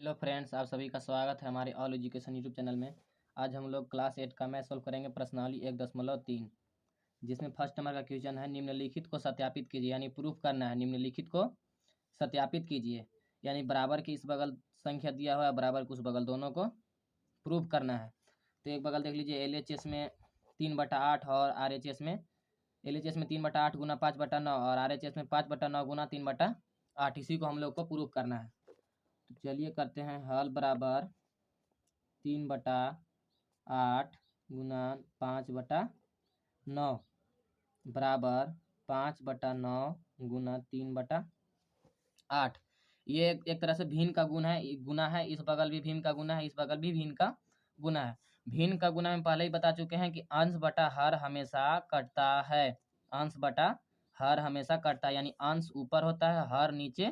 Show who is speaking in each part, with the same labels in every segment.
Speaker 1: Hello friends, आप सभी का स्वागत है हमारे ऑल एजुकेशन यूट्यूब चैनल में। आज हम लोग क्लास 8 का मैथ सॉल्व करेंगे प्रश्नावली 1.3, जिसमें फर्स्ट नंबर का क्वेश्चन है निम्नलिखित को सत्यापित कीजिए, यानी प्रूफ करना है। निम्नलिखित को सत्यापित कीजिए यानी बराबर की इस बगल संख्या दिया हुआ है, बराबर के उस बगल दोनों को प्रूफ करना है। तो एक बगल देख लीजिए, LHS में 3/8 और RHS में LHS में 3/8 गुना 5/9 और RHS में 5/9 गुना 3/8। इसी को हम लोग को प्रूफ करना है। तो चलिए करते हैं हल। बराबर 3/8 गुना 5/9 बराबर 5/9 गुना 3/8। ये एक तरह से भिन्न का गुना है। इस बगल भी भिन्न का गुना है, इस बगल भी भिन्न का गुना है। भिन्न का गुना में पहले ही बता चुके हैं कि अंश बटा हर हमेशा कटता है। अंश बटा हर हमेशा कटता है, यानी अंश ऊपर होता है, हर नीचे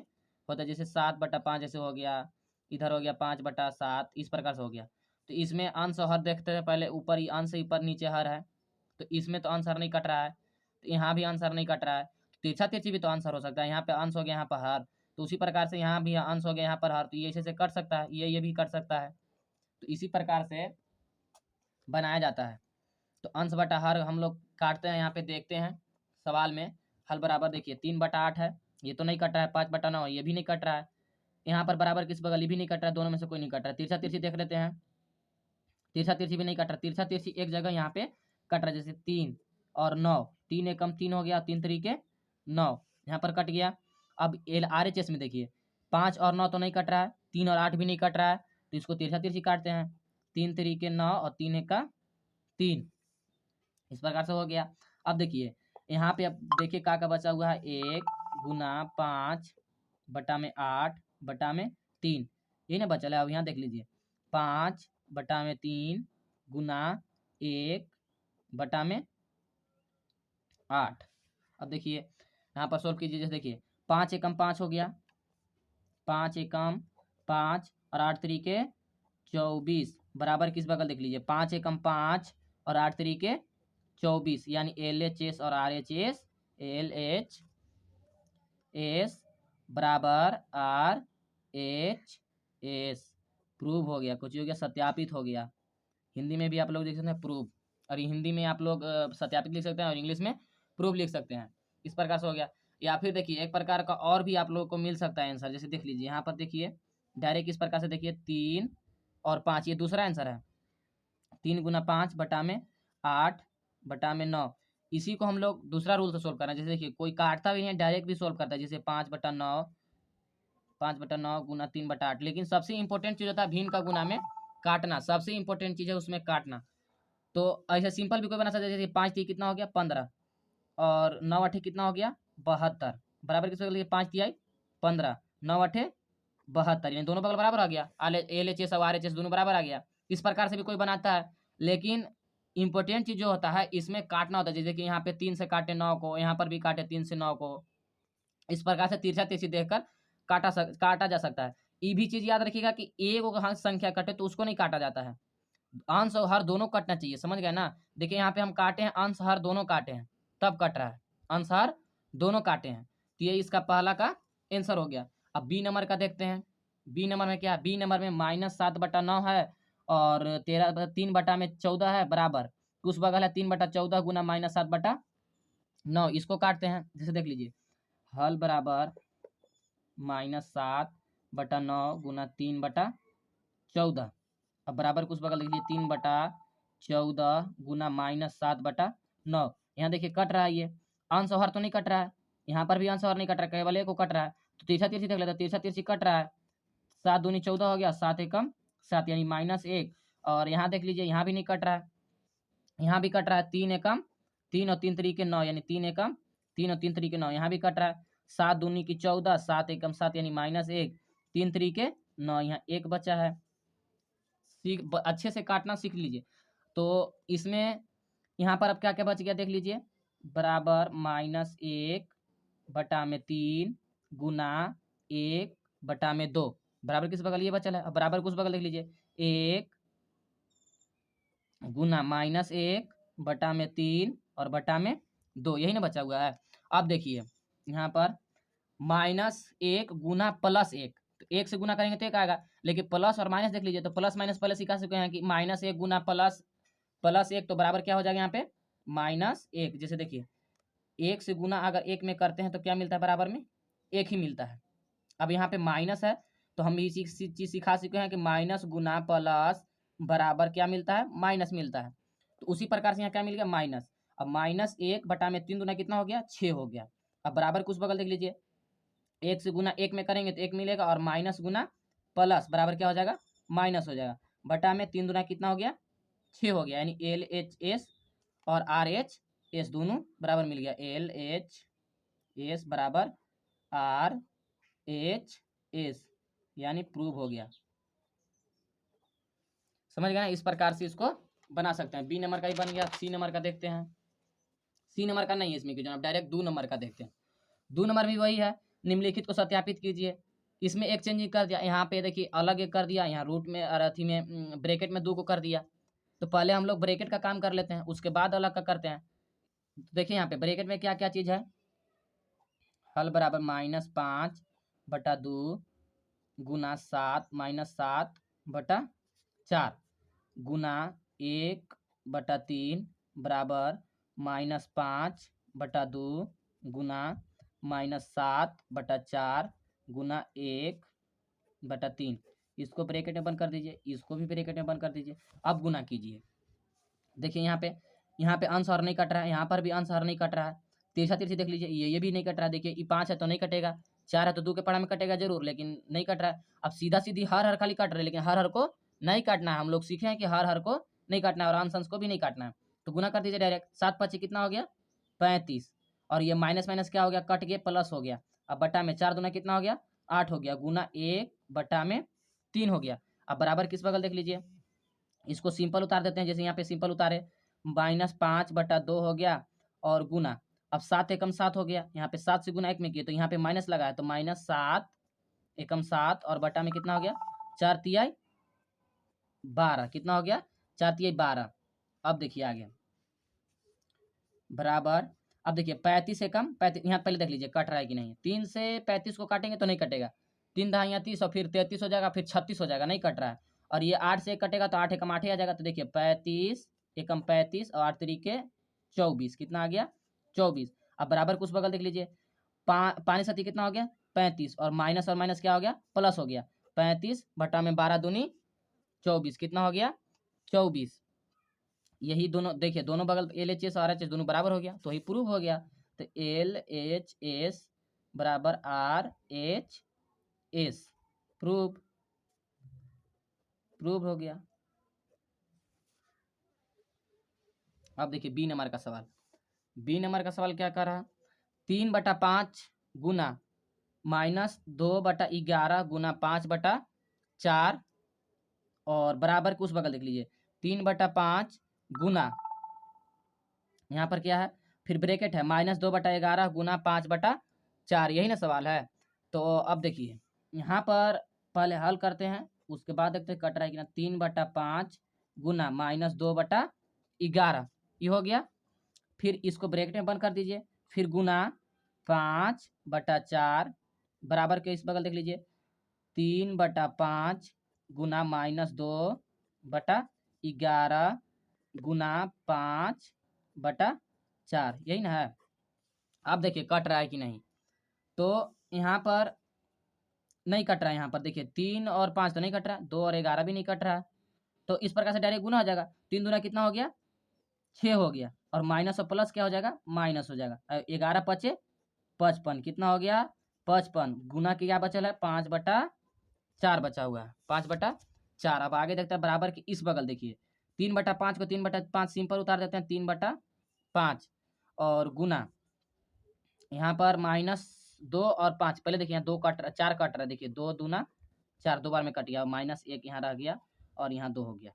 Speaker 1: होता है। जैसे 7/5 जैसे हो गया, इधर हो गया 5/7, इस प्रकार से हो गया। तो इसमें अंश और हर देखते हैं पहले। ऊपर ही अंश, ऊपर नीचे हर है, तो इसमें तो अंश हर नहीं कट रहा है, तो यहाँ भी अंश हर नहीं कट रहा है। तो तिरछा तिरछी भी तो अंश हर हो सकता है। यहाँ पे अंश हो गया, यहाँ पर हर, तो उसी प्रकार से यहाँ भी अंश हो गया, यहाँ पर हर, तो ये ऐसे कट सकता है, ये भी कट सकता है। तो इसी प्रकार से बनाया जाता है। तो अंश बटा हर हम लोग काटते हैं। यहाँ पे देखते हैं सवाल में हल। बराबर देखिए 3/8 है, ये तो नहीं कट रहा है। 5/9 ये भी नहीं कट रहा है। यहाँ पर बराबर किस बगल, ये भी नहीं कट रहा है। दोनों में से कोई नहीं कट रहा है। तिरछा तिरछी देख लेते हैं, तिरछा तिरछी भी नहीं कट रहा। तिरछा तिरछी एक जगह यहाँ पे कट रहा है, जैसे 3 और 9, 3 एकम 3 हो गया, 3 तरीके 9, यहाँ पर कट गया। अब RHS में देखिए 5 और 9 तो नहीं कट रहा है, 3 और 8 भी नहीं कट रहा है, तो इसको तिरछा तिरछी काटते हैं। 3 तरीके 9 और 3 एका 3, इस प्रकार से हो गया। अब देखिए यहाँ पे, अब देखिए का बचा हुआ है, 1 गुना 5/8/3, यही ना बचा है। अब यहाँ देख लीजिए 5/3 गुना 1/8। अब देखिए यहाँ पर सोल्व कीजिए। जैसे देखिए 5 एकम 5 हो गया, 5 एकम 5 और 8 तरीके 24, बराबर किस बगल देख लीजिए, 5 एकम 5 और 8 तरीके 24, यानी LHS और RHS, LHS बराबर RHS। प्रूव हो गया, कुछ हो गया, सत्यापित हो गया। हिंदी में भी आप लोग देख सकते हैं प्रूव, और हिंदी में आप लोग सत्यापित लिख सकते हैं और इंग्लिश में प्रूव लिख सकते हैं। इस प्रकार से हो गया। या फिर देखिए एक प्रकार का और भी आप लोगों को मिल सकता है आंसर। जैसे देख लीजिए यहाँ पर देखिए डायरेक्ट इस प्रकार से देखिए 3 और 5, ये दूसरा आंसर है। 3 गुना 5/8/9, इसी को हम लोग दूसरा रूल से सोल्व करना है। जैसे देखिए कोई काटता भी नहीं है, डायरेक्ट भी सोल्व करता है। जैसे 5/9 गुना 3/8। लेकिन सबसे इंपॉर्टेंट चीज होता है भिन्न का गुना में काटना, सबसे इंपॉर्टेंट चीज है उसमें काटना। तो ऐसे सिंपल भी कोई बना सकता है। जैसे 5 3 कितना हो गया 15, और 9 8 कितना हो गया 72, बराबर किस बगल 5 3 15, 9 8 72, यानी दोनों बगल बराबर आ गया। LHS और RHS दोनों बराबर आ गया। इस प्रकार से भी कोई बनाता है। लेकिन इंपॉर्टेंट चीज जो होता है इसमें काटना होता है। जैसे कि यहाँ पे 3 से काटे 9 को, यहाँ पर भी काटे 3 से 9 को। इस प्रकार से तिरछा तिरछी देखकर काटा जा सकता है। ये भी चीज याद रखिएगा कि एक अंश संख्या कटे तो उसको नहीं काटा जाता है, अंश और हर दोनों कटना चाहिए। समझ गए ना। देखिए यहाँ पे हम काटे हैं, अंश हर दोनों काटे हैं, तब कट रहा है। अंश हर दोनों काटे हैं, तो ये इसका पहला का आंसर हो गया। अब बी नंबर का देखते हैं। बी नंबर में क्या, बी नंबर में -7/9 है और 3/14 है, बराबर उस बगल है 3/14 गुना -7/9। इसको काटते हैं। जैसे देख लीजिए हल बराबर -7/9 गुना 3/14। अब बराबर कुछ बगल लिखिए 3/14 गुना -7/9। यहाँ देखिए कट रहा है, ये अंश और हर तो नहीं कट रहा है, यहाँ पर भी अंश और नहीं कट रहा है, केवल एक को कट रहा है। तो तिरछा तिरछी देख लेते हैं। तिरछा तिरछी कट रहा है, 7 दूनी 14 हो गया, 7 एकम 7, यानी -1। और यहाँ देख लीजिए यहाँ भी नहीं कट रहा है, यहाँ भी कट रहा है 3 एकम 3 और 3 तरीके 9, यानी 3 एकम 3 और 3 तरीके 9, यहाँ भी कट रहा है। 7 दूनी की 14, 7 एकम 7, यानी -1, 3 तरीके 9, यहाँ एक बचा है। अच्छे से काटना सीख लीजिए। तो इसमें यहाँ पर अब क्या क्या बच गया देख लीजिए, बराबर -1/3 गुना 1/2, बराबर किस बगल ये बचल है। अब बराबर कुछ बगल देख लीजिए, 1 गुना -1/3 और बटा में 2, यही ना बचा हुआ है। अब देखिए यहाँ पर -1 गुना +1, तो तो 1 से गुना करेंगे तो 1 आएगा, लेकिन प्लस और माइनस देख लीजिए, तो प्लस माइनस पहले सिखा चुके हैं कि -1 गुना प्लस 1 तो बराबर क्या हो जाएगा यहाँ पे -1। जैसे देखिए 1 से गुना अगर 1 में करते हैं तो क्या मिलता है बराबर में 1 ही मिलता है। अब यहाँ पे माइनस है तो हम इसी चीज सिखा चुके हैं कि माइनस गुना प्लस बराबर क्या मिलता है माइनस मिलता है। तो उसी प्रकार से यहाँ क्या मिल गया माइनस। अब -1 बटा में 3 दूना कितना हो गया 6 हो गया। अब बराबर कुछ बगल देख लीजिए, 1 से गुना 1 में करेंगे तो 1 मिलेगा और माइनस गुना प्लस बराबर क्या हो जाएगा माइनस हो जाएगा। बटा में 3 दूना कितना हो गया 6 हो गया, यानी LHS और RHS दोनों बराबर मिल गया। LHS बराबर RHS यानी प्रूव हो गया। समझ गए ना, इस प्रकार से इसको बना सकते हैं। बी नंबर का ही बन गया। सी नंबर का देखते हैं। सी नंबर का नहीं है इसमें, जनाब डायरेक्ट 2 नंबर का देखते हैं। 2 नंबर भी वही है, निम्नलिखित को सत्यापित कीजिए। इसमें एक चेंज कर दिया, यहाँ पे देखिए अलग एक कर दिया, यहाँ रूट में अथी में ब्रैकेट में 2 को कर दिया। तो पहले हम लोग ब्रैकेट का काम कर लेते हैं, उसके बाद अलग का करते हैं। देखिए यहाँ पे ब्रैकेट में क्या क्या चीज है, हल बराबर -5 बटा 2 गुना 7 -7 बटा 4 गुना 1 बटा 3 बराबर -5 बटा 2 गुना -7 बटा 4 गुना 1 बटा 3। इसको ब्रैकेट में बंद कर दीजिए, इसको भी ब्रैकेट में बंद कर दीजिए। अब गुना कीजिए। देखिए यहाँ पे अंश और नहीं कट रहा है, यहाँ पर भी अंश और नहीं कट रहा है। तिरछा तिरछी देख लीजिए, ये भी नहीं कट रहा है। देखिए ये 5 है तो नहीं कटेगा, 4 है तो 2 के पढ़ा में कटेगा जरूर, लेकिन नहीं कट रहा है। अब सीधा सीधी हर खाली कट रहा है, लेकिन हर को नहीं काटना है। हम लोग सीखे हैं कि हर को नहीं काटना है और अंश को भी नहीं काटना है। तो गुना कर दीजिए डायरेक्ट। 7 5 कितना हो गया 35, और ये माइनस माइनस क्या हो गया कट के प्लस हो गया। अब बटा में 4 दूना कितना हो गया 8 हो गया, गुना 1 बटा में 3 हो गया। अब बराबर किस बगल देख लीजिए, इसको सिंपल उतार देते हैं। जैसे यहाँ पे सिंपल उतारे, -5 बटा 2 हो गया और गुना, अब 7 एकम 7 हो गया। यहाँ पे 7 से गुना 1 में किए तो यहाँ पे माइनस लगा है, तो -7 एकम 7 और बटा में कितना हो गया 4 तिहाई 12। कितना हो गया 4 तिहाई 12। अब देखिए आगे बराबर, अब देखिए 35 से कम 35, यहाँ पहले देख लीजिए कट रहा है कि नहीं। 3 से 35 को काटेंगे तो नहीं कटेगा, 3 दहाइयाँ 30 और फिर 33 हो जाएगा, फिर 36 हो जाएगा, नहीं कट रहा है। और ये 8 से कटेगा तो 8 एकम 8 ही आ जाएगा। तो देखिए 35 एकम 35 और 8 तरीके 24, कितना आ गया 24। अब बराबर कुछ बगल देख लीजिए, 5 सती कितना हो गया 35 और माइनस क्या हो गया प्लस हो गया। 35 बटा में 12 दूनी 24, कितना हो गया 24। यही दोनों देखिए, दोनों बगल LHS और RHS दोनों बराबर हो गया, तो ही प्रूव हो गया। तो LHS बराबर RHS प्रूव हो गया। अब देखिए बी नंबर का सवाल। बी नंबर का सवाल क्या कर रहा है, 3 बटा 5 गुना -2 बटा 11 गुना 5 बटा 4 और बराबर कुछ बगल देख लीजिए 3 बटा 5 गुना, यहाँ पर क्या है फिर ब्रैकेट है -2 बटा 11 गुना 5 बटा 4, यही ना सवाल है। तो अब देखिए यहाँ पर पहले हल करते हैं, उसके बाद देखते हैं कट रहा है कि ना। 3 बटा 5 गुना -2 बटा 11 ये हो गया। फिर इसको ब्रैकेट में बंद कर दीजिए, फिर गुना 5 बटा 4 बराबर के इस बगल देख लीजिए 3 बटा 5 गुना -2 बटा 11 गुना 5 बटा 4, यही ना है। अब देखिए कट रहा है कि नहीं, तो यहाँ पर नहीं कट रहा है। यहाँ पर देखिए 3 और 5 तो नहीं कट रहा, 2 और 11 भी नहीं कट रहा। तो इस प्रकार से डायरेक्ट गुना हो जाएगा। 3 दूना कितना हो गया 6 हो गया, और माइनस और प्लस क्या हो जाएगा माइनस हो जाएगा। 11 पचे 55, कितना हो गया 55, गुना के क्या बचल है 5 बटा 4 बचा हुआ है, 5 बटा 4। अब आगे देखते हैं बराबर की इस बगल देखिए 3 बटा 5 को 3 बटा 5 सिंपल उतार देते हैं, 3 बटा 5 और गुना यहाँ पर -2 और 5, पहले देखिए यहाँ 2 कट रहा 4 कट रहा है। देखिए 2 दूना 4 दो बार में कट गया, -1 यहाँ रह गया और यहाँ 2 हो गया।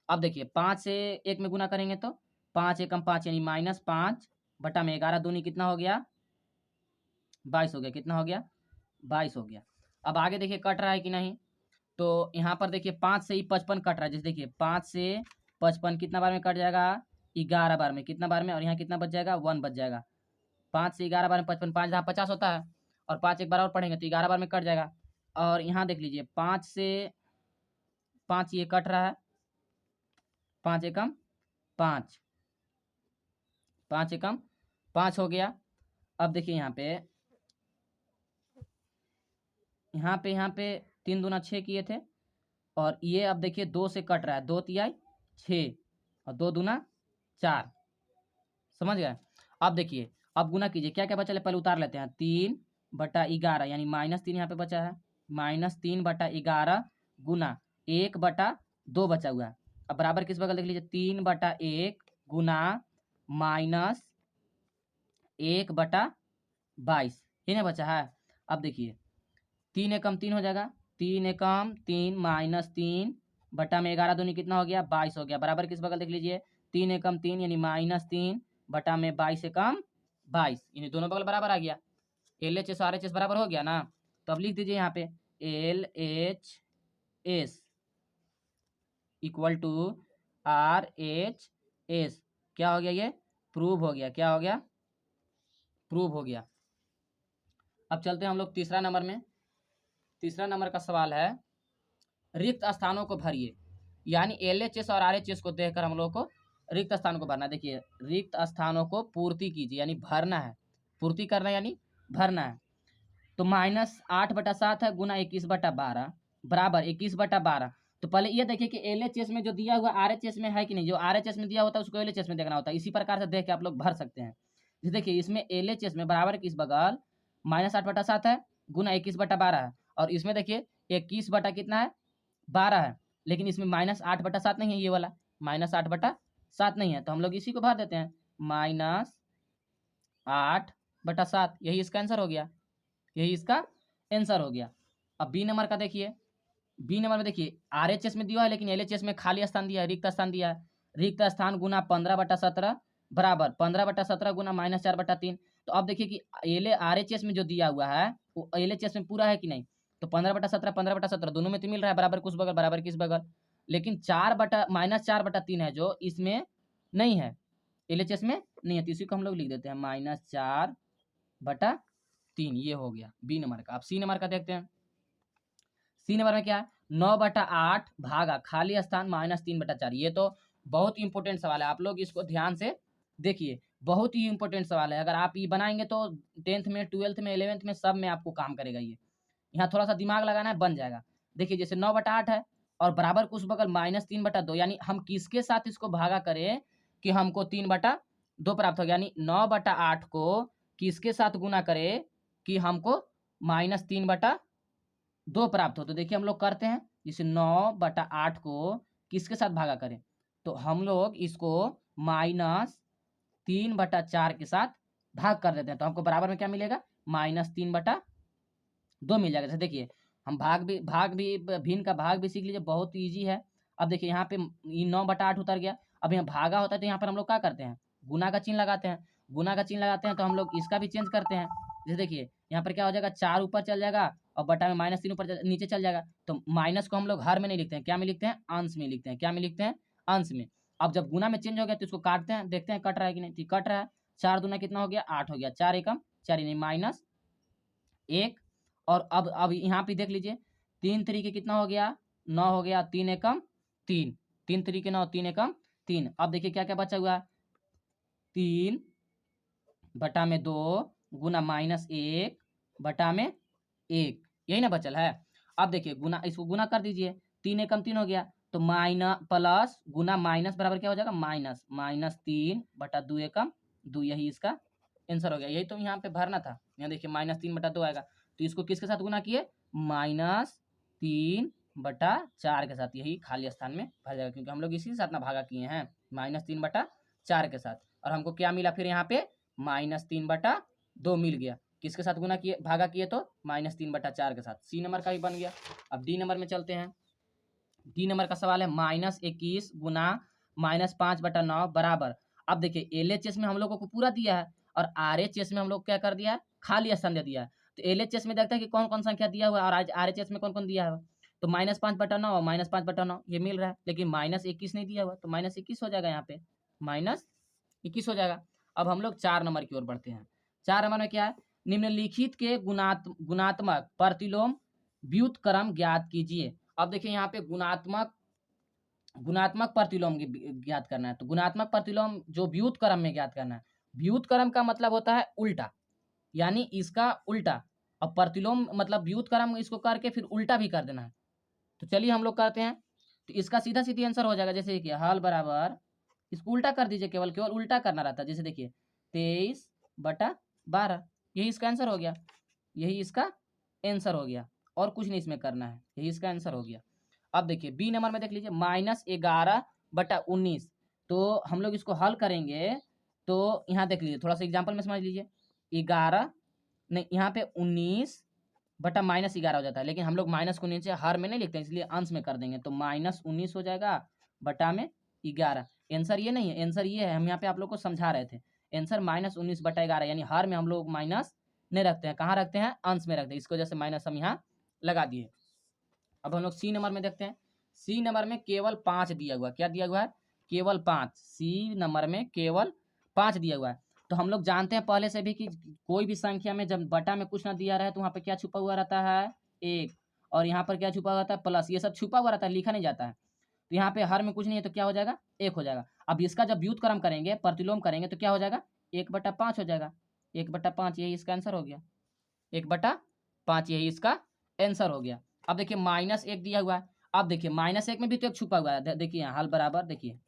Speaker 1: अब देखिए 5 से 1 में गुना करेंगे तो 5 एकम 5 यानी -5 बटा में 11 दूनी कितना हो गया 22 हो गया, कितना हो गया 22 हो गया। अब आगे देखिए कट रहा है कि नहीं, तो यहाँ पर देखिए 5 से ही 55 कट रहा है। जैसे देखिए 5 से 55 कितना बार में कट जाएगा 11 बार में, कितना बार में, और यहाँ कितना बच जाएगा 1 बच जाएगा। 5 से 11 बार में 55, 5 जहाँ 50 होता है, और 5 एक बार और पढ़ेंगे तो 11 बार में कट जाएगा। और यहाँ देख लीजिए 5 से 5 ये कट रहा है, 5 एकम 5, 5 एकम 5 हो गया। अब देखिए यहाँ पे 3 दूना 6 किए थे, और ये अब देखिए 2 से कट रहा है, 2 तिहाई 6 और 2 दूना 4, समझ गए। अब देखिए अब गुना कीजिए, क्या क्या बचा है पहले उतार लेते हैं। 3/11 यानी -3 यहाँ पे बचा है, -3/11 गुना 1/2 बचा हुआ है। अब बराबर किस बगल देख लीजिए, 3/1 गुना -1/22, ये ना बचा है। अब देखिए 3 एकम 3 हो जाएगा, 3 एकम 3 -3 बटा में 11 दूनी कितना हो गया, 22 हो गया। बराबर किस बगल देख लीजिए, 3 एकम 3 यानी -3 बटा में 22 एकम 22, यानी दोनों बगल बराबर आ गया। LHS और RHS बराबर हो गया ना। तो अब लिख दीजिए यहाँ पे LHS इक्वल टू RHS, क्या हो गया, ये प्रूव हो गया। क्या हो गया, प्रूव हो गया। अब चलते हैं हम लोग तीसरा नंबर में। तीसरा नंबर का सवाल है, रिक्त स्थानों को भरिए। यानी LHS और RHS को देखकर हम लोग को रिक्त स्थानों को भरना। देखिए रिक्त स्थानों को पूर्ति कीजिए, यानी भरना है, पूर्ति करना यानी भरना है। तो -8/7 है गुना 21/12 बराबर 21/12। तो पहले ये देखिए कि LHS में जो दिया हुआ RHS में है कि नहीं, जो RHS में दिया होता है उसको LHS में देखना होता है। इसी प्रकार से देख के आप लोग भर सकते हैं। जैसे देखिए इसमें LHS में बराबर किस बगल -8/7 है गुना 21/12 है, और इसमें देखिए 21 बटा कितना है, 12 है, लेकिन इसमें -8/7 नहीं है, ये वाला -8/7 नहीं है। तो हम लोग इसी को भर देते हैं, -8/7, यही इसका आंसर हो गया, यही इसका आंसर हो गया। अब बी नंबर का देखिए, बी नंबर में देखिए RHS में दिया है लेकिन LHS में खाली स्थान दिया है, रिक्त स्थान दिया है। रिक्त स्थान गुना 15/17 बराबर 15/17 गुना -4/3। तो अब देखिए कि RHS में जो दिया हुआ है वो LHS में पूरा है कि नहीं, तो 15/17 15/17 दोनों में तो मिल रहा है, बराबर कुछ बगल बराबर किस बगल, लेकिन -4/3 है जो इसमें नहीं है, LHS में नहीं है। तो इसी को हम लोग लिख देते हैं -4/3, ये हो गया बी नंबर का। अब सी नंबर का देखते हैं। सी नंबर में क्या है, 9/8 भागा खाली स्थान -3/4। ये तो बहुत ही इंपॉर्टेंट सवाल है, आप लोग इसको ध्यान से देखिए, बहुत ही इंपॉर्टेंट सवाल है। अगर आप ये बनाएंगे तो 10th में 12th में 11th में सब में आपको काम करेगा ये। यहाँ थोड़ा सा दिमाग लगाना है, बन जाएगा। देखिए जैसे 9/8 है और बराबर कुछ बगल -3/2, यानी हम किसके साथ इसको भागा करें कि हमको 3/2 प्राप्त हो गया। यानी 9/8 को किसके साथ गुना करे कि हमको -3/2 प्राप्त हो। तो देखिए हम लोग करते हैं, जैसे 9/8 को किसके साथ भागा करें, तो हम लोग इसको -3/4 के साथ भाग कर देते हैं। तो हमको बराबर में क्या मिलेगा, -3/2 मिल जाएगा। जैसे देखिए हम भाग भी भिन्न का भाग भी सीख लीजिए, बहुत ईजी है। अब देखिए यहाँ पे 9/8 उतर गया। अब यहाँ भागा होता है तो यहाँ पर हम लोग क्या करते हैं, गुना का चिन्ह लगाते हैं। गुना का चिन्ह लगाते हैं तो हम लोग इसका भी चेंज करते हैं। जैसे देखिए यहाँ पर क्या हो जाएगा, 4 ऊपर चल जाएगा और बटा में -3 ऊपर नीचे चल जाएगा। तो माइनस को हम लोग हर में नहीं लिखते हैं, क्या में लिखते हैं, अंश में लिखते हैं। क्या में लिखते हैं, अंश में। अब जब गुना में चेंज हो गया तो इसको काटते हैं, देखते हैं कट रहा है कि नहीं। तो कट रहा है, 4 दूना कितना हो गया, 8 हो गया, 4 एकम 4 यानी -1। और अब यहाँ पे देख लीजिए 3 तरीके कितना हो गया, 9 हो गया, 3 एकम 3, 3 तरीके 9, 3 एकम 3। अब देखिए क्या क्या बचा हुआ, 3/2 गुना -1 बटा में 1, यही ना बचल है। अब देखिए गुना, इसको गुना कर दीजिए, 3 एकम 3 हो गया, तो माइनस प्लस गुना माइनस बराबर क्या हो जाएगा, -3/2 एकम 2, यही इसका आंसर हो गया। यही तो यहाँ पे भरना था। यहाँ देखिए -3/2 आएगा, तो इसको किसके साथ गुना किए, -3/4 के साथ, यही खाली स्थान में भर जाएगा, क्योंकि हम लोग इसी के साथ ना भागा किए हैं, -3/4 के साथ। और हमको क्या मिला फिर यहाँ पे, -3/2 मिल गया। किसके साथ गुना किए, भागा किए तो -3/4 के साथ। सी नंबर का भी बन गया। अब डी नंबर में चलते हैं। डी नंबर का सवाल है, -21 गुना -5/9 बराबर। अब देखिए LHS में हम लोगों को पूरा दिया है और RHS में हम लोग क्या कर दिया है, खाली स्थान दे दिया है। तो LHS में देखते हैं कि कौन कौन संख्या दिया हुआ है और RHS में कौन कौन दिया है। तो -5/9 और -5/9 ये मिल रहा है, लेकिन -21 नहीं दिया हुआ, तो -21 हो जाएगा, यहाँ पे -21 हो जाएगा। अब हम लोग 4 नंबर की ओर बढ़ते हैं। 4 नंबर में क्या है, निम्नलिखित के गुणात्मक प्रतिलोम व्युत्क्रम ज्ञात कीजिए। अब देखिए यहाँ पे गुणात्मक प्रतिलोम ज्ञात करना है, तो गुणात्मक प्रतिलोम जो व्युत्क्रम में ज्ञात करना है। व्युत्क्रम का मतलब होता है उल्टा, यानी इसका उल्टा। अब प्रतिलोम मतलब व्युत्क्रम इसको करके फिर उल्टा भी कर देना है। तो चलिए हम लोग करते हैं। तो इसका सीधा सीधी आंसर हो जाएगा, जैसे देखिए हल बराबर, इसको उल्टा कर दीजिए, केवल केवल उल्टा करना रहता है। जैसे देखिए 23/12, यही इसका आंसर हो गया, यही इसका आंसर हो गया, और कुछ नहीं इसमें करना है, यही इसका आंसर हो गया। अब देखिए बी नंबर में देख लीजिए -11/19। तो हम लोग इसको हल करेंगे, तो यहाँ देख लीजिए, थोड़ा सा एग्जाम्पल में समझ लीजिए। 11 नहीं, यहाँ पे 19/-11 हो जाता है, लेकिन हम लोग माइनस को नीचे हर में नहीं लिखते हैं, इसलिए अंश में कर देंगे। तो -19 हो जाएगा बटा में 11। आंसर ये नहीं है, आंसर ये है, हम यहाँ पे आप लोग को समझा रहे थे। आंसर -19/11, यानी हर में हम लोग माइनस नहीं रखते हैं, कहाँ रखते हैं, अंश में रखते हैं। इसको जैसे माइनस हम यहाँ लगा दिए। अब हम लोग सी नंबर में देखते हैं। सी नंबर में केवल 5 दिया हुआ है। क्या दिया हुआ है, केवल 5। सी नंबर में केवल 5 दिया हुआ है। तो हम लोग जानते हैं पहले से भी कि कोई भी संख्या में जब बटा में कुछ ना दिया रहे तो वहाँ पे क्या छुपा हुआ रहता है, 1, और यहाँ पर क्या छुपा हुआ रहता है, प्लस। ये सब छुपा हुआ रहता है, लिखा नहीं जाता है। तो यहाँ पे हर में कुछ नहीं है, तो क्या हो जाएगा, 1 हो जाएगा। अब इसका जब व्युत्क्रम करेंगे, प्रतिलोम करेंगे, तो क्या हो जाएगा, 1/5 हो जाएगा। 1/5, यही इसका आंसर हो गया। 1/5, यही इसका आंसर हो गया। अब देखिए -1 दिया हुआ है। अब देखिए -1 में भी तो एक छुपा हुआ है, देखिए यहाँ हल बराबर, देखिए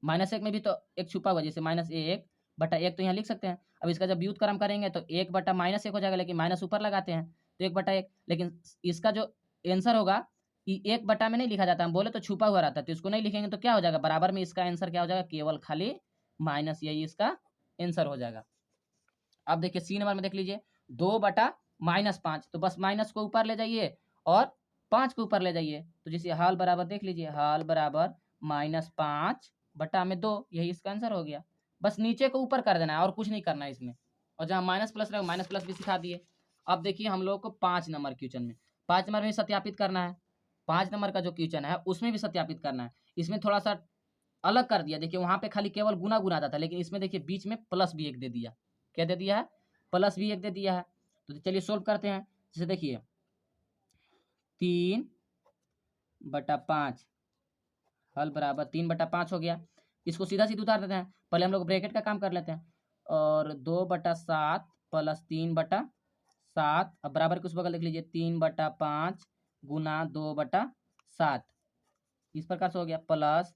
Speaker 1: -1 में भी तो एक छुपा हुआ है, जैसे -1/1 तो यहाँ लिख सकते हैं। अब इसका जब व्युत्क्रम करेंगे तो 1/-1 हो जाएगा, लेकिन माइनस ऊपर लगाते हैं तो 1/1। लेकिन इसका जो आंसर होगा, 1 में नहीं लिखा जाता, हम बोले तो छुपा हुआ रहता है, तो इसको नहीं लिखेंगे तो क्या हो जाएगा, बराबर में इसका आंसर क्या हो जाएगा, केवल खाली माइनस, यही इसका आंसर हो जाएगा। अब देखिए सी नंबर में देख लीजिए 2/-5, तो बस माइनस को ऊपर ले जाइए और 5 को ऊपर ले जाइए। तो जैसे हाल बराबर देख लीजिए, हाल बराबर -5/2, यही इसका आंसर हो गया। बस नीचे को ऊपर कर देना है और कुछ नहीं करना है इसमें। और जहाँ माइनस प्लस रहे माइनस प्लस भी सिखा दिए। अब देखिए हम लोग को 5 नंबर क्वेश्चन में, 5 नंबर में सत्यापित करना है। 5 नंबर का जो क्वेश्चन है उसमें भी सत्यापित करना है। इसमें थोड़ा सा अलग कर दिया, देखिए वहां पे खाली केवल गुना गुना आता था, लेकिन इसमें देखिए बीच में प्लस भी 1 दे दिया। क्या दे दिया है, प्लस भी 1 दे दिया है। तो चलिए सोल्व करते हैं। जैसे देखिए 3/5 हल बराबर 3/5 हो गया। इसको सीधा सीधा उतार देते हैं, पहले हम लोग ब्रैकेट का काम कर लेते हैं। और 2/7 प्लस 3/7, अब बराबर के उस बगल देख लीजिए 3/5 गुना 2/7, इस प्रकार से हो गया, प्लस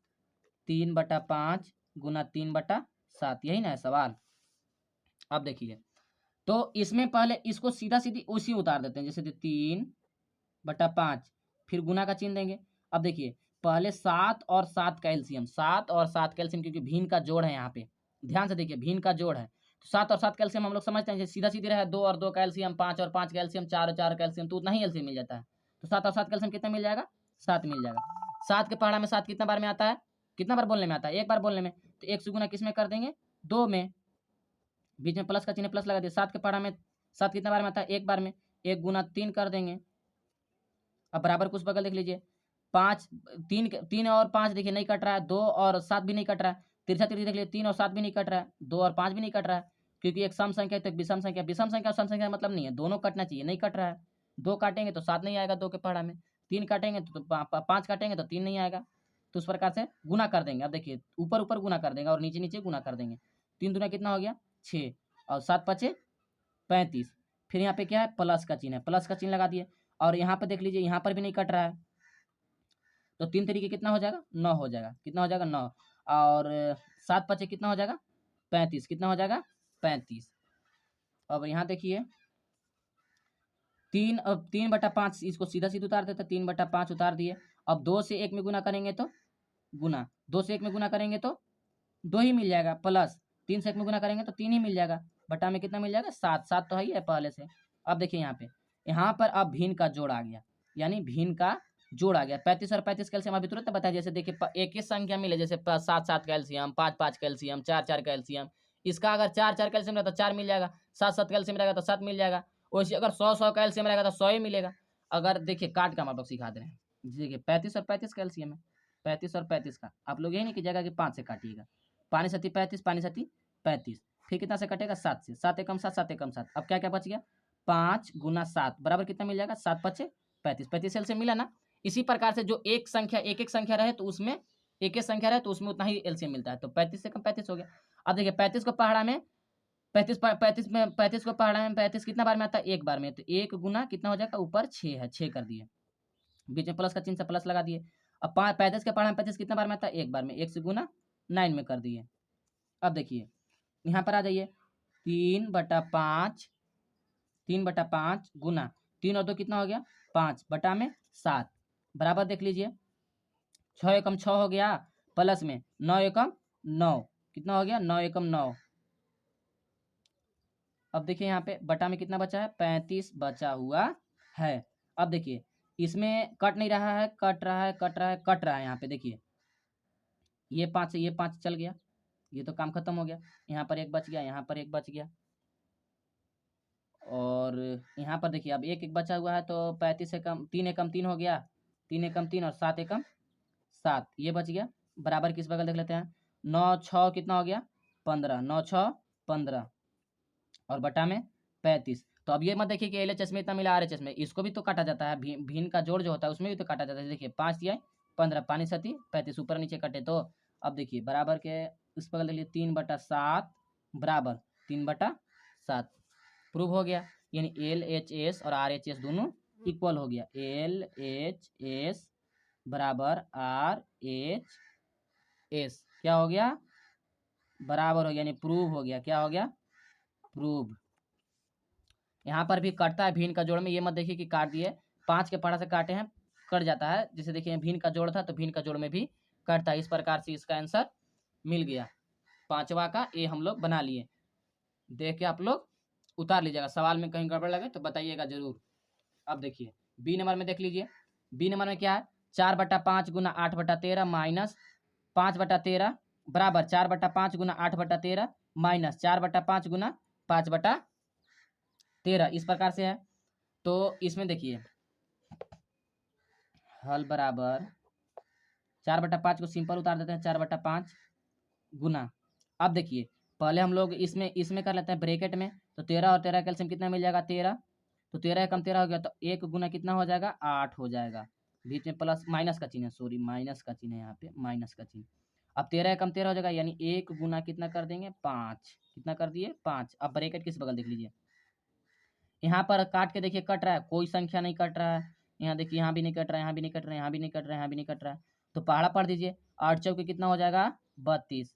Speaker 1: 3/5 गुना 3/7, यही ना है सवाल। अब देखिए, तो इसमें पहले इसको सीधा सीधी उसी उतार देते हैं, जैसे 3/5, फिर गुना का चिन्ह देंगे। अब देखिए पहले 7 और 7 का एलसीएम, 7 और 7 का एलसीएम, क्योंकि भिन्न का जोड़ है यहाँ पे, ध्यान से देखिए भिन्न का जोड़ है। तो 7 और 7 का एलसीएम हम लोग समझते हैं, जैसे सीधा सीधी रहे 2 और 2 का एलसीएम, 5 और 5 का एलसीएम, 4 और 4 का एलसीएम, तो उतना ही एलसीएम मिल जाता है। तो 7 और 7 का एलसीएम कितना मिल जाएगा, 7 मिल जाएगा। 7 के पहाड़ा में 7 कितना बार में आता है, कितना बार बोलने में आता है, 1 बार बोलने में। तो 1 से गुना किस में कर देंगे, 2 में, बीच में प्लस का चिन्ह, प्लस लगा दिया। 7 के पहाड़ा में 7 कितना बार में आता है, 1 बार में, 1 गुना 3 कर देंगे। अब बराबर कुछ बगल देख लीजिए, 5 3 और 5 देखिए नहीं कट रहा है, 2 और 7 भी नहीं कट रहा है। तिरछा तिरछी देख लीजिए, 3 और 7 भी नहीं कट रहा है, 2 और 5 भी नहीं कट रहा है, क्योंकि एक सम संख्या है तो एक विषम संख्या। विषम संख्या और सम संख्या का मतलब नहीं है, दोनों कटना चाहिए, नहीं कट रहा है। 2 काटेंगे तो 7 नहीं आएगा 2 के पहाड़ा में, 3 काटेंगे तो 5 काटेंगे तो 3 नहीं आएगा। तो उस प्रकार से गुना कर देंगे। अब देखिए ऊपर ऊपर गुना कर देंगे और नीचे नीचे गुना कर देंगे। 3 दूना कितना हो गया, 6, और 7 पचे 35। फिर यहाँ पे क्या है, प्लस का चिन्ह है, प्लस का चिन्ह लगा दिए। और यहाँ पर देख लीजिए, यहाँ पर भी नहीं कट रहा है, तो 3 तरीके कितना हो जाएगा, 9 हो जाएगा। कितना हो जाएगा, 9। और 7 पचे कितना हो जाएगा, 35। कितना हो जाएगा, 35। अब यहाँ देखिए 3/5, इसको सीधा सीधा उतार देते, 3/5 उतार दिए। अब 2 से 1 में गुना करेंगे तो गुना, 2 से 1 में गुना करेंगे तो 2 ही मिल जाएगा, प्लस 3 से 1 में गुना करेंगे तो 3 ही मिल जाएगा। बटा में कितना मिल जाएगा, 7। 7 तो है ही है पहले से। अब देखिए यहाँ पर अब भिन्न का जोड़ आ गया, यानी भिन्न का जोड़ आ गया। 35 और 35 का एलसीएम अभी तुरंत बताया, जैसे देखिए एक ही संख्या मिले, जैसे 7 का एलसीएम, 5 का एलसीएम, 4 का एलसीएम। इसका अगर 4 का एलसीएम रहेगा तो 4 मिल जाएगा, 7 का एलसीएम रहेगा तो 7 मिल जाएगा। वैसे अगर 100 का एलसीएम रहेगा तो 100 ही मिलेगा। अगर देखिए काट का मतलब सिखा दे रहे हैं, देखिए 35 और 35 का एलसीएम है, 35 और 35 का आप लोग यही नहीं कीजिएगा कि 5 से काटिएगा। 5 सती 35, 5 सती 35, फिर कितना से कटेगा, 7 से, 7 एकम 7, 7 एकम 7। अब क्या क्या बच गया, 5 गुना 7 बराबर कितना मिल जाएगा? 7 पचे 35, 35 एलसीएम मिला ना। इसी प्रकार से जो एक एक संख्या रहे तो उसमें एक संख्या रहे तो उसमें उतना ही एलसीएम मिलता है। तो 35 से कम 35 हो गया। अब देखिए 35 को पहाड़ा में 35 को पहाड़ा में 35 कितना बार में आता है? एक बार में। तो एक गुना कितना हो जाएगा? ऊपर 6 है, 6 कर दिए, बीच में प्लस का चिन्ह से प्लस लगा दिए। अब 35 के पहाड़ा में 35 कितना बार में आता है? एक बार में। एक से गुना 9 में कर दिए। अब देखिए यहाँ पर आ जाइए, 3/5 3/5 गुना 3 और 2 कितना हो गया? 5 बटा में 7 बराबर देख लीजिए, 6 एकम 6 हो गया, प्लस में 9 एकम 9 कितना हो गया? 9 एकम 9। अब देखिए यहाँ पे बटा में कितना बचा है? 35 बचा हुआ है। अब देखिए इसमें कट नहीं रहा है, कट रहा है, कट रहा है, कट रहा है। यहाँ पे देखिए ये 5 से ये 5 चल गया, ये तो काम खत्म हो गया। यहाँ पर एक बच गया, यहाँ पर एक बच गया, और यहाँ पर देखिए अब एक एक बचा हुआ है। तो 35 एकम 3 एकम 3 हो गया, 3 एकम 3 और 7 एकम 7 ये बच गया। बराबर किस बगल देख लेते हैं, 9 6 कितना हो गया? 15, 9 6 15 और बटा में 35। तो अब ये मत देखिए कि एलएचएस में इतना मिला, आरएचएस में, इसको भी तो काटा जाता है। भिन्न का जोड़ जो होता है उसमें भी तो काटा जाता है। देखिए 5 दिया 15, पानी सती 35, ऊपर नीचे कटे। तो अब देखिए बराबर के इस बगल देखिए 3/7 बराबर 3/7 प्रूव हो गया। यानी एलएचएस और आरएचएस दोनों इक्वल हो गया। एलएचएस बराबर आरएचएस क्या हो गया? बराबर हो गया, यानी प्रूव हो गया। क्या हो गया? प्रूव। यहाँ पर भी कटता है भिन्न का जोड़ में, ये मत देखिए कि काट दिए, 5 के पढ़ा से काटे हैं, कट जाता है। जैसे देखिए भिन्न का जोड़ था तो भिन्न का जोड़ में भी कटता है। इस प्रकार से इसका आंसर मिल गया। 5वां का ए हम लोग बना लिए। देख के आप लोग उतार लीजिएगा, सवाल में कहीं गड़बड़ लगे तो बताइएगा जरूर। अब देखिए बी नंबर में देख लीजिए, बी नंबर में क्या है? 4/5 गुना 8/13 माइनस 5/13 बराबर 4/5 गुना 8/13 माइनस 4/5 गुना 5/13 इस प्रकार से है। तो इसमें देखिए हल बराबर 4/5 को सिंपल उतार देते हैं, 4/5 गुना। अब देखिए पहले हम लोग इसमें कर लेते हैं ब्रैकेट में। तो 13 और 13 कैल्सियम कितना मिल जाएगा? 13। तो 13 एकम 13 हो गया, तो 1 गुना कितना हो जाएगा? 8 हो जाएगा। बीच में प्लस माइनस का चिन्ह है, सॉरी माइनस का चिन्ह है यहाँ पे, माइनस का चिन्ह। अब 13 एकम 13 हो जाएगा, यानी 1 गुना कितना कर देंगे? 5। कितना कर दिए? 5। अब ब्रैकेट किस बगल देख लीजिए, यहाँ पर काट के देखिए कट रहा है, कोई संख्या नहीं कट रहा है। यहाँ देखिए यहाँ भी नहीं कट रहा है, यहाँ भी नहीं कट रहा है, यहाँ भी नहीं कट रहा है, यहाँ भी नहीं कट रहा है। तो पहाड़ा पढ़ दीजिए, 8 चौके कितना हो जाएगा? 32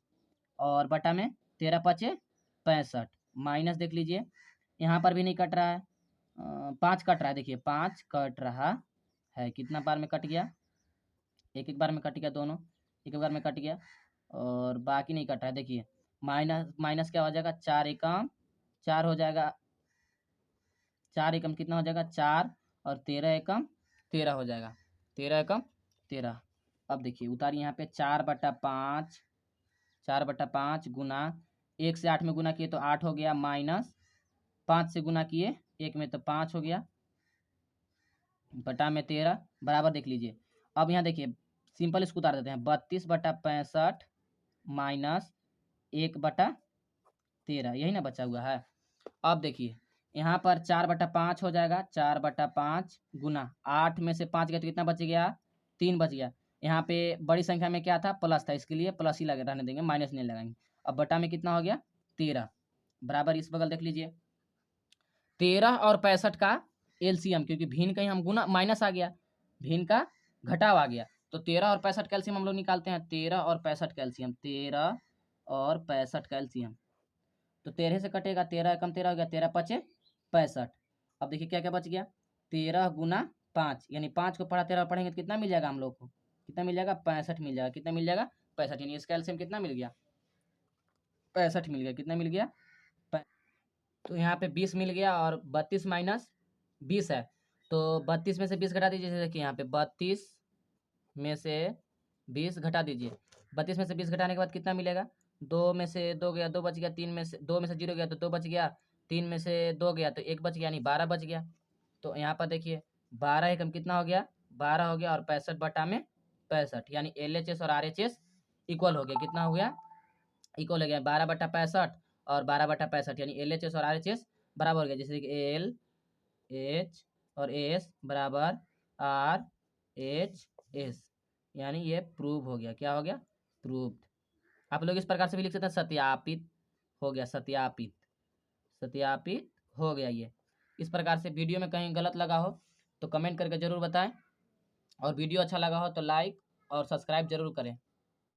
Speaker 1: और बटा में 13 पचे 65 माइनस देख लीजिए यहाँ पर भी नहीं कट रहा है, 5 कट रहा है। देखिए 5 कट रहा है, कितना बार में कट गया? एक एक बार में कट गया, दोनों एक एक बार में कट गया, और बाकी नहीं कट रहा है। देखिए माइनस माइनस क्या हो जाएगा? 4 एकम 4 हो जाएगा, 4 एकम कितना हो जाएगा? 4 और 13 एकम 13 हो जाएगा, 13 एकम 13। अब देखिए उतारिए यहाँ पे 4/5 4/5 गुना 1 से 8 में गुना किए तो 8 हो गया, माइनस 5 से गुना किए 1 में तो 5 हो गया, बटा में 13 बराबर देख लीजिए। अब यहाँ देखिए सिंपल इसको उतार देते हैं, 32/65 माइनस 1/13 यही ना बचा हुआ है। अब देखिए यहाँ पर 4/5 हो जाएगा, 4/5 गुना 8 में से 5 गया तो कितना बच गया? 3 बच गया। यहाँ पे बड़ी संख्या में क्या था? प्लस था, इसके लिए प्लस ही लगे रहने देंगे, माइनस नहीं लगाएंगे। अब बटा में कितना हो गया? 13 बराबर इस बगल देख लीजिए 13 और 65 का एलसीएम, क्योंकि भिन्न कहीं हम गुना माइनस आ गया, भिन्न का घटाव आ गया, तो 13 और 65 कैल्सियम हम लोग निकालते हैं। 13 और 65 कैल्सियम, 13 और 65 कैल्सियम, तो 13 से कटेगा, 13 एकम 13 हो गया, 13 पचे 65। अब देखिए क्या क्या बच गया? 13 गुना 5, यानी 5 को पढ़ा 13 पढ़ेंगे तो कितना मिल जाएगा हम लोग को? कितना मिल जाएगा? 65 मिल जाएगा। कितना मिल जाएगा? 65, यानी इसका कैल्सियम कितना मिल गया? 65 मिल गया। कितना मिल गया? तो यहाँ पे 20 मिल गया, और 32 माइनस 20 है, तो 32 में से 20 घटा दीजिए। जैसे देखिए यहाँ पे 32 में से 20 घटा दीजिए, 32 में से 20 घटाने के बाद कितना मिलेगा? 2 में से 2 गया, 2 बच गया, 3 में से 2 में से 0 गया तो 2 बच गया, 3 में से 2 गया तो 1 बच गया, यानी 12 बच गया। तो यहाँ पर देखिए 12 एकम कितना हो गया? 12 हो गया, और 65 बटा में 65, यानी एलएचएस और आरएचएस इक्वल हो गया। कितना हो गया? इक्वल हो गया 12/65 और 12/65, यानी एलएचएस और आरएचएस बराबर हो गया। जैसे कि एच और एस बराबर आर एच एस, यानी ये प्रूव हो गया। क्या हो गया? प्रूव्ड। आप लोग इस प्रकार से भी लिख सकते हैं सत्यापित हो गया, सत्यापित, सत्यापित हो गया। ये इस प्रकार से वीडियो में कहीं गलत लगा हो तो कमेंट करके ज़रूर बताएं, और वीडियो अच्छा लगा हो तो लाइक और सब्सक्राइब जरूर करें।